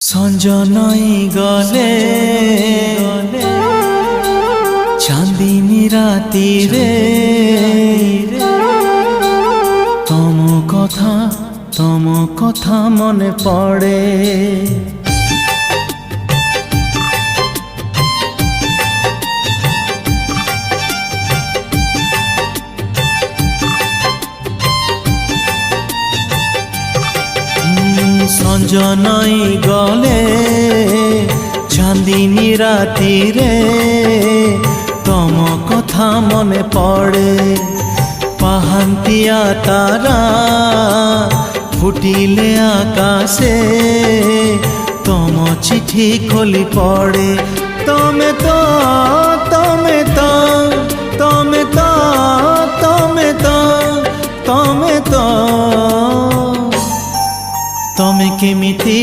সঞ্জ নই গলে চাঁদিনী রাতিরে তম কথা মনে পড়ে। সঞ্জ নই গলে চাঁদিনী রাতিরে তম কথা মনে পড়ে। পাহান্তিয়া তারা ফুটিলে আকাশে তম চিঠি খোলি পড়ে। তমে তো তমে তো তমে তো তমে তো তমে তো তমে কেমিতি